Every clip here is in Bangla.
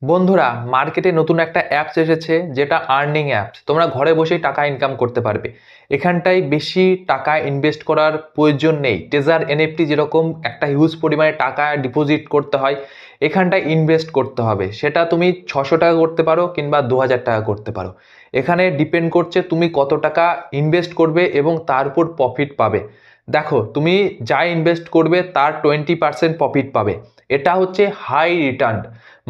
বন্ধুরা, মার্কেটে নতুন একটা অ্যাপস এসেছে যেটা আর্নিং অ্যাপস। তোমরা ঘরে বসেই টাকা ইনকাম করতে পারবে। এখানটায় বেশি টাকা ইনভেস্ট করার প্রয়োজন নেই। টেজার এনএফটি যেরকম একটা হিউজ পরিমাণে টাকা ডিপোজিট করতে হয়, এখানটায় ইনভেস্ট করতে হবে। সেটা তুমি 600 টাকা করতে পারো কিংবা 2000 টাকা করতে পারো। এখানে ডিপেন্ড করছে তুমি কত টাকা ইনভেস্ট করবে এবং তার উপর প্রফিট পাবে। দেখো, তুমি যা ইনভেস্ট করবে তার 20% প্রফিট পাবে। এটা হচ্ছে হাই রিটার্ন।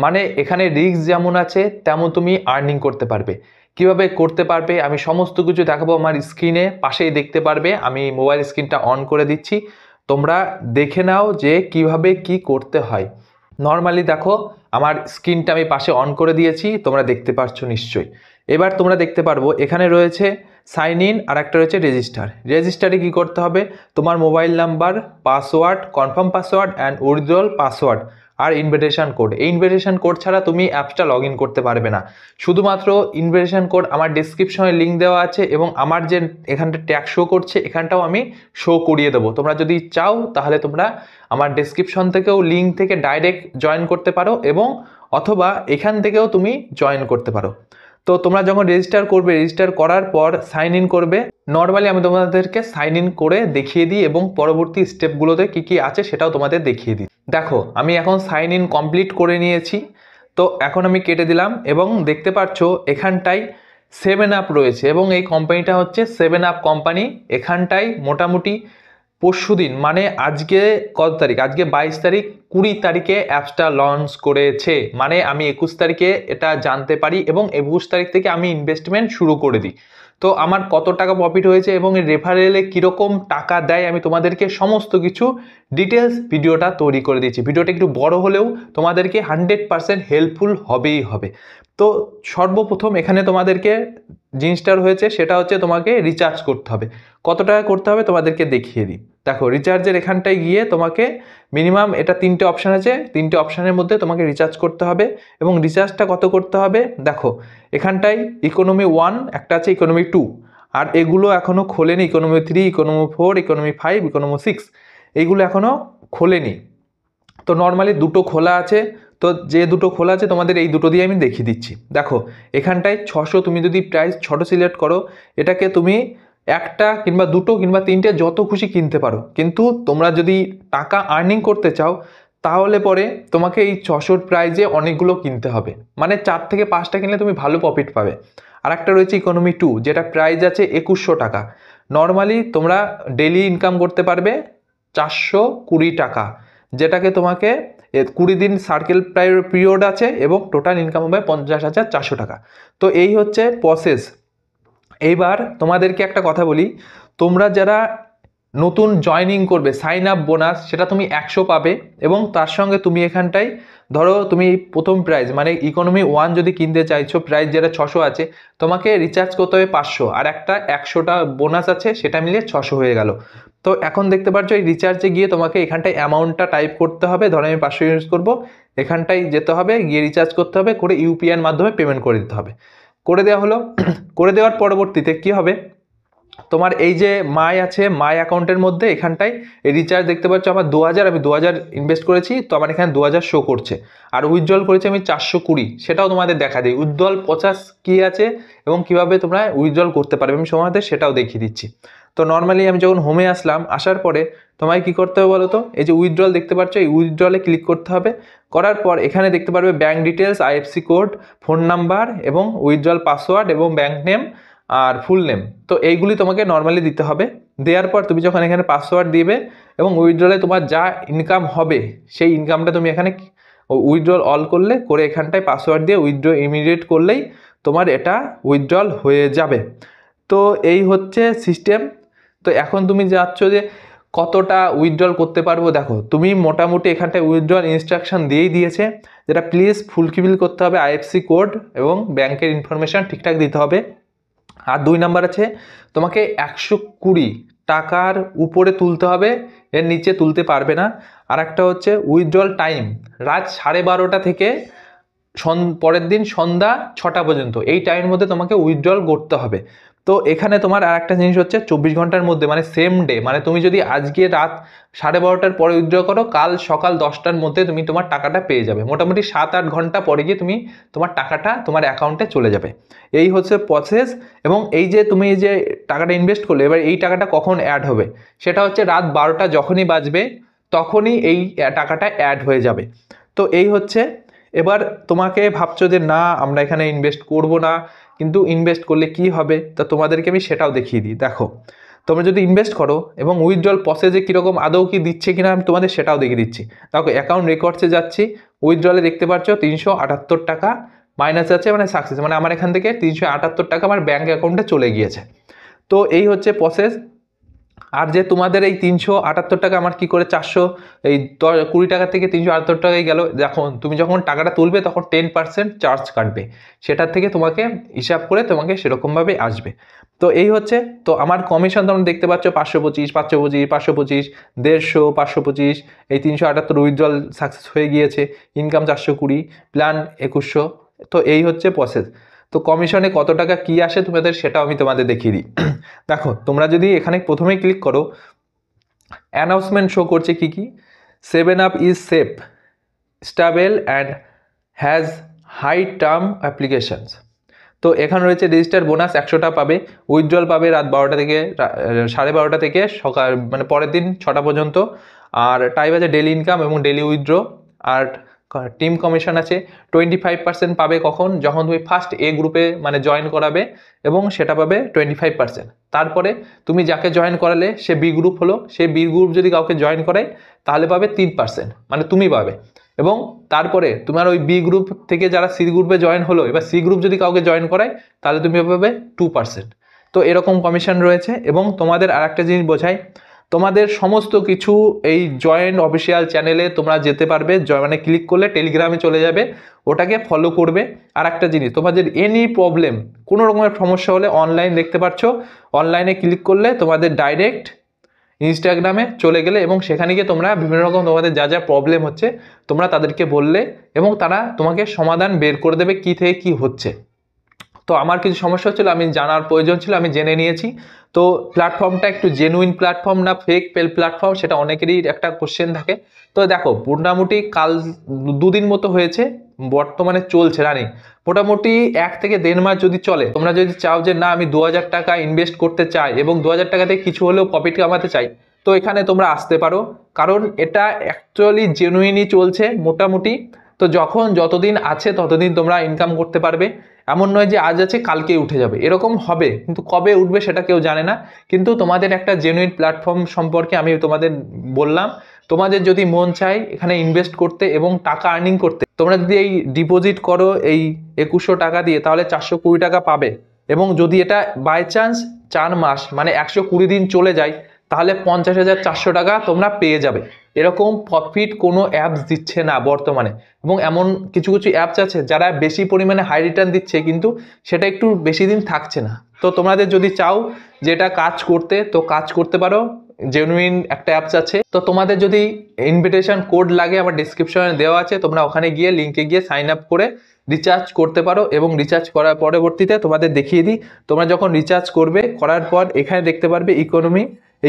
মানে এখানে রিস্ক যেমন আছে তেমন তুমি আর্নিং করতে পারবে। কিভাবে করতে পারবে আমি সমস্ত কিছু দেখাবো আমার স্ক্রিনে, পাশেই দেখতে পারবে। আমি মোবাইল স্ক্রিনটা অন করে দিচ্ছি, তোমরা দেখে নাও যে কিভাবে কি করতে হয়। নর্মালি দেখো, আমার স্ক্রিনটা আমি পাশে অন করে দিয়েছি, তোমরা দেখতে পাচ্ছ নিশ্চয়ই। এবার তোমরা দেখতে পারবো এখানে রয়েছে সাইন ইন আর একটা রয়েছে রেজিস্টার। রেজিস্টারে কি করতে হবে, তোমার mobile number, password, confirm password and withdrawal password আর ইনভিটেশন কোড। এই ইনভিটেশন কোড ছাড়া তুমি অ্যাপসটা লগ ইন করতে পারবে না। শুধুমাত্র ইনভিটেশন কোড আমার ডেসক্রিপশনে লিঙ্ক দেওয়া আছে এবং আমার যে এখানটা ট্যাগ শো করছে এখানটাও আমি শো করিয়ে দেবো। তোমরা যদি চাও তাহলে তোমরা আমার ডেসক্রিপশন থেকেও লিঙ্ক থেকে ডাইরেক্ট জয়েন করতে পারো এবং অথবা এখান থেকেও তুমি জয়েন করতে পারো। তো তোমরা যখন রেজিস্টার করবে, রেজিস্টার করার পর সাইন ইন করবে। নর্মালি আমি তোমাদেরকে সাইন ইন করে দেখিয়ে দিই এবং পরবর্তী স্টেপগুলোতে কি কি আছে সেটাও তোমাদের দেখিয়ে দিই। দেখো, আমি এখন সাইন ইন কমপ্লিট করে নিয়েছি। তো এখন আমি কেটে দিলাম এবং দেখতে পাচ্ছ এখানটায় 7up রয়েছে এবং এই কোম্পানিটা হচ্ছে 7up কোম্পানি। এখানটায় মোটামুটি পরশুদিন মানে আজকে কত তারিখ, আজকে 22 তারিখ, 20 তারিখে অ্যাপসটা লঞ্চ করেছে। মানে আমি 21 তারিখে এটা জানতে পারি এবং 21 তারিখ থেকে আমি ইনভেস্টমেন্ট শুরু করে দিই। তো আমার কত টাকা প্রফিট হয়েছে এবং এই রেফারেলে কীরকম টাকা দেয় আমি তোমাদেরকে সমস্ত কিছু ডিটেলস ভিডিওটা তৈরি করে দিয়েছি। ভিডিওটা একটু বড় হলেও তোমাদেরকে 100% হেল্পফুল হবেই হবে। তো সর্বপ্রথম এখানে তোমাদেরকে জিনিসটা হয়েছে সেটা হচ্ছে তোমাকে রিচার্জ করতে হবে। কত টাকা করতে হবে তোমাদেরকে দেখিয়ে দিই। দেখো, রিচার্জের এখানটায় গিয়ে তোমাকে মিনিমাম এটা 3টে অপশান আছে, 3টে অপশানের মধ্যে তোমাকে রিচার্জ করতে হবে। এবং রিচার্জটা কত করতে হবে দেখো, এখানটায় ইকোনমি 1 একটা আছে, ইকোনমি 2, আর এগুলো এখনও খোলেনি। ইকোনমি 3, ইকোনমি 4, ইকোনমি 5, ইকোনমি 6 এইগুলো এখনও খোলেনি। তো নর্মালি দুটো খোলা আছে। তো যে দুটো খোলা আছে তোমাদের এই দুটো দিয়ে আমি দেখিয়ে দিচ্ছি। দেখো, এখানটায় 600, তুমি যদি প্রাইস ছোটো সিলেক্ট করো এটাকে তুমি একটা কিংবা দুটো কিংবা 3টে যত খুশি কিনতে পারো। কিন্তু তোমরা যদি টাকা আর্নিং করতে চাও তাহলে পরে তোমাকে এই 600 প্রাইজে অনেকগুলো কিনতে হবে। মানে 4 থেকে 5টা কিনলে তুমি ভালো প্রফিট পাবে। আর একটা রয়েছে ইকোনমি 2, যেটা প্রাইস আছে 2100 টাকা। নর্মালি তোমরা ডেলি ইনকাম করতে পারবে 420 টাকা, যেটাকে তোমাকে 20 দিন সার্কেল পিরিয়ড আছে এবং টোটাল ইনকাম হবে 50,400 টাকা। তো এই হচ্ছে প্রসেস। এইবার তোমাদেরকে একটা কথা বলি, তোমরা যারা নতুন জয়নিং করবে সাইন আপ বোনাস সেটা তুমি 100 পাবে এবং তার সঙ্গে তুমি এখানটায় ধরো তুমি প্রথম প্রাইস মানে ইকোনমি 1 যদি কিনতে চাইছো, প্রাইস যেটা 600 আছে, তোমাকে রিচার্জ করতে হবে 500 আর একটা 100টা বোনাস আছে, সেটা মিলিয়ে 600 হয়ে গেল। তো এখন দেখতে পাচ্ছ এই রিচার্জে গিয়ে তোমাকে এখানটায় অ্যামাউন্টটা টাইপ করতে হবে। ধরো আমি 500 ইউজ করবো, এখানটায় যেতে হবে, গিয়ে রিচার্জ করতে হবে, করে ইউপিআইয়ের মাধ্যমে পেমেন্ট করে দিতে হবে। করে দেওয়া হলো। করে দেওয়ার পরবর্তীতে কি হবে, তোমার এই যে মাই আছে, মাই অ্যাকাউন্টের মধ্যে এখানটায় রিচার্জ দেখতে পাচ্ছ আমার 2000, আমি 2000 ইনভেস্ট করেছি, তো আমার এখানে 2000 শো করছে। আর উইথড্রল করেছি আমি 420, সেটাও তোমাদের দেখা দিই। উইথড্রল 50 কি আছে এবং কিভাবে তোমরা উইথড্রল করতে পারবে আমি তোমাদের সেটাও দেখিয়ে দিচ্ছি। তো নর্মালি আমি যখন হোমে আসলাম, আসার পরে তোমায় কি করতে হবে বলো তো, এই যে উইথড্রল দেখতে পাচ্ছ, এই উইথড্রলে ক্লিক করতে হবে। করার পর এখানে দেখতে পারবে bank details, IFC code, phone number এবং উইথড্রল পাসওয়ার্ড এবং ব্যাঙ্ক নেম আর ফুল নেম। তো এইগুলি তোমাকে নর্মালি দিতে হবে। দেওয়ার পর তুমি যখন এখানে পাসওয়ার্ড দিবে এবং উইথড্রলে তোমার যা ইনকাম হবে সেই ইনকামটা তুমি এখানে উইথড্রল অল করলে, করে এখানটায় পাসওয়ার্ড দিয়ে উইথড্র ইমিডিয়েট করলেই তোমার এটা উইথড্রল হয়ে যাবে। তো এই হচ্ছে সিস্টেম। তো এখন তুমি যাচ্ছ যে কতটা উইথড্রল করতে পারবো। দেখো, তুমি মোটামুটি এখানটায় উইথড্রল ইনস্ট্রাকশন দিয়েই দিয়েছে, যেটা প্লিজ ফুলফিল করতে হবে, আইএফসি কোড এবং ব্যাংকের ইনফরমেশান ঠিকঠাক দিতে হবে। আর 2 নাম্বার আছে, তোমাকে 120 টাকার উপরে তুলতে হবে, এর নিচে তুলতে পারবে না। আর একটা হচ্ছে উইথড্রল টাইম রাত 12:30 থেকে পরের দিন সন্ধ্যা 6টা পর্যন্ত, এই টাইমের মধ্যে তোমাকে উইথড্রল করতে হবে। তো এখানে তোমার আর একটা জিনিস হচ্ছে 24 ঘন্টার মধ্যে মানে সেম ডে, মানে তুমি যদি আজকে রাত 12:30টার পরে উইথড্র করো, কাল সকাল 10টার মধ্যে তুমি তোমার টাকাটা পেয়ে যাবে। মোটামুটি 7-8 ঘন্টা পরে গিয়ে তুমি তোমার টাকাটা তোমার অ্যাকাউন্টে চলে যাবে। এই হচ্ছে প্রসেস। এবং এই যে তুমি এই যে টাকাটা ইনভেস্ট করলে, এবার এই টাকাটা কখন অ্যাড হবে, সেটা হচ্ছে রাত 12টা যখনই বাজবে তখনই এই টাকাটা অ্যাড হয়ে যাবে। তো এই হচ্ছে। এবার তোমাকে ভাবছো যে না আমরা এখানে ইনভেস্ট করব না, কিন্তু ইনভেস্ট করলে কি হবে, তা তোমাদেরকে আমি সেটাও দেখিয়ে দিই। দেখো, তোমরা যদি ইনভেস্ট করো এবং উইথড্রল প্রসেসে কীরকম আদৌ কি দিচ্ছে কিনা আমি তোমাদের সেটাও দেখিয়ে দিচ্ছি। দেখো, অ্যাকাউন্ট রেকর্ডসে যাচ্ছি, উইথড্রলে দেখতে পাচ্ছ 378 টাকা মাইনাস আছে, মানে সাকসেস, মানে আমার এখান থেকে 378 টাকা আমার ব্যাঙ্ক অ্যাকাউন্টে চলে গিয়েছে। তো এই হচ্ছে প্রসেস। আর যে তোমাদের এই 378 টাকা আমার কি করে 20 টাকা থেকে 378 টাকায় গেল, যখন তুমি যখন টাকাটা তুলবে তখন 10% চার্জ কাটবে, সেটার থেকে তোমাকে হিসাব করে তোমাকে সেরকমভাবে আসবে। তো এই হচ্ছে। তো আমার কমিশন তোমরা দেখতে পাচ্ছ 525, 525, 525, 150, 525, এই 378 উইথড্রল সাকসেস হয়ে গিয়েছে। Income 420, plan 2100। তো এই হচ্ছে প্রসেস। তো কমিশনে কত টাকা কি আসে তোমাদের সেটাও আমি তোমাদের দেখিয়ে দিই। দেখো, তোমরা যদি এখানে প্রথমেই ক্লিক করো, অ্যানাউন্সমেন্ট শো করছে কি কি, 7up is safe, stable and has high term applications. তো এখানে রয়েছে রেজিস্টার বোনাস 100টা পাবে, উইথড্রল পাবে রাত 12টা থেকে 12:30 থেকে সকাল মানে পরের দিন 6টা পর্যন্ত। আর টাইপ আছে ডেলি ইনকাম এবং ডেলি উইথড্র। আর টিম কমিশন আছে 25% পাবে কখন, যখন তুমি ফার্স্ট এ গ্রুপে মানে জয়েন করাবে, এবং সেটা পাবে 25%। তারপরে তুমি যাকে জয়েন করালে সে বি গ্রুপ হলো, সেই বি গ্রুপ যদি কাউকে জয়েন করায় তাহলে পাবে 3%, মানে তুমি পাবে। এবং তারপরে তোমার ওই বি গ্রুপ থেকে যারা সি গ্রুপে জয়েন হলো, এবার সি গ্রুপ যদি কাউকে জয়েন করায় তাহলে তুমি পাবে 2%। তো এরকম কমিশন রয়েছে। এবং তোমাদের আর একটা জিনিস বোঝাই, তোমাদের সমস্ত কিছু এই জয়েন্ট অফিসিয়াল চ্যানেলে তোমরা যেতে পারবে, মানে ক্লিক করলে টেলিগ্রামে চলে যাবে, ওটাকে ফলো করবে। আর একটা জিনিস, তোমাদের এনি প্রবলেম, কোনো রকমের সমস্যা হলে অনলাইন দেখতে পাচ্ছ, অনলাইনে ক্লিক করলে তোমাদের ডাইরেক্ট ইনস্টাগ্রামে চলে গেলে এবং সেখানে গিয়ে তোমরা বিভিন্ন রকম তোমাদের যা যা প্রবলেম হচ্ছে তোমরা তাদেরকে বললে এবং তারা তোমাকে সমাধান বের করে দেবে কি থেকে কি হচ্ছে। তো আমার কিছু সমস্যা হচ্ছিল, আমি জানার প্রয়োজন ছিল, আমি জেনে নিয়েছি। তো প্ল্যাটফর্মটা একটু জেনুইন প্ল্যাটফর্ম না ফেক প্ল্যাটফর্ম, সেটা অনেকেরই একটা কোশ্চেন থাকে। তো দেখো, মোটামুটি কাল 2 দিন মতো হয়েছে, বর্তমানে চলছে রানিং। মোটামুটি 1 থেকে 1.5 মাস যদি চলে, তোমরা যদি চাও যে না আমি 2000 টাকা ইনভেস্ট করতে চাই এবং 2000 টাকা থেকে কিছু হলেও প্রফিট কামাতে চাই, তো এখানে তোমরা আসতে পারো, কারণ এটা অ্যাকচুয়ালি জেনুইনই চলছে মোটামুটি। তো যতদিন আছে ততদিন তোমরা ইনকাম করতে পারবে। এমন নয় যে আজ আছে কালকেই উঠে যাবে, এরকম হবে, কিন্তু কবে উঠবে সেটা কেউ জানে না। কিন্তু তোমাদের একটা জেনুইন প্ল্যাটফর্ম সম্পর্কে আমি তোমাদের বললাম। তোমাদের যদি মন চায় এখানে ইনভেস্ট করতে এবং টাকা আর্নিং করতে, তোমরা যদি এই ডিপোজিট করো এই 2100 টাকা দিয়ে, তাহলে 420 টাকা পাবে। এবং যদি এটা বাই চান্স 4 মাস মানে 120 দিন চলে যায়, তাহলে 50,400 টাকা তোমরা পেয়ে যাবে। এরকম প্রফিট কোনো অ্যাপস দিচ্ছে না বর্তমানে। এবং এমন কিছু কিছু অ্যাপস আছে যারা বেশি পরিমাণে হাই রিটার্ন দিচ্ছে, কিন্তু সেটা একটু বেশি দিন থাকছে না। তো তোমাদের যদি চাও যেটা কাজ করতে, তো কাজ করতে পারো, জেনুইন একটা অ্যাপস আছে। তো তোমাদের যদি ইনভিটেশন কোড লাগে আমার ডিসক্রিপশনে দেওয়া আছে, তোমরা ওখানে গিয়ে লিঙ্কে গিয়ে সাইন আপ করে রিচার্জ করতে পারো। এবং রিচার্জ করার পরবর্তীতে তোমাদের দেখিয়ে দিই, তোমরা যখন রিচার্জ করবে, করার পর এখানে দেখতে পারবে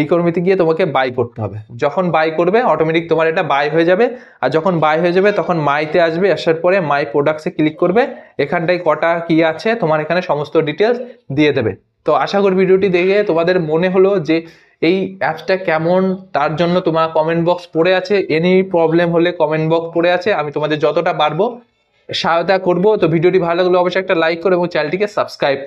ইকোনমিতে গিয়ে তোমাকে বাই করতে হবে। যখন বাই করবে অটোমেটিক তোমার এটা বাই হয়ে যাবে। আর যখন বাই হয়ে যাবে তখন মাইতে আসবে, আসার পরে মাই প্রোডাক্টসে ক্লিক করবে, এখানটায় কটা কি আছে তোমার এখানে সমস্ত ডিটেলস দিয়ে দেবে। তো আশা করি ভিডিওটি দেখে তোমাদের মনে হলো যে এই অ্যাপসটা কেমন, তার জন্য তোমার কমেন্ট বক্স পড়ে আছে, এনি প্রবলেম হলে কমেন্ট বক্স পড়ে আছে, আমি তোমাদের যতটা পারবো সহায়তা করব। তো ভিডিওটি ভালো লাগলে অবশ্যই একটা লাইক করো এবং চ্যানেলটিকে সাবস্ক্রাইব করো।